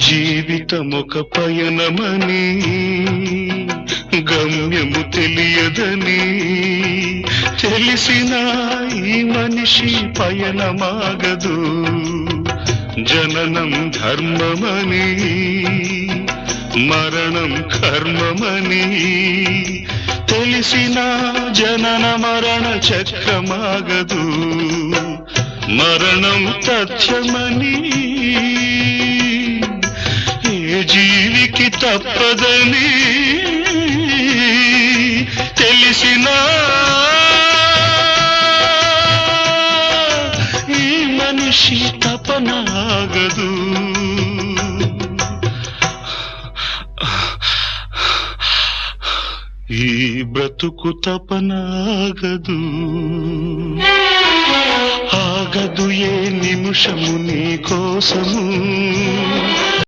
జీవితమొక పయనమని గమ్యము తెలియదని తెలిసిన ఈ మనిషి పయనమాగదు. జననం ధర్మమని మరణం కర్మమని తెలిసిన జనన మరణ చక్రమాగదు. మరణం తథ్యమని ఏ జీవికి తప్పదని తెలిసిన ఈ మనిషి తపనాగదు. ఈ బ్రతుకు తపనాగదు. ఆగదు ఏ నిమిషము నీ కోసము.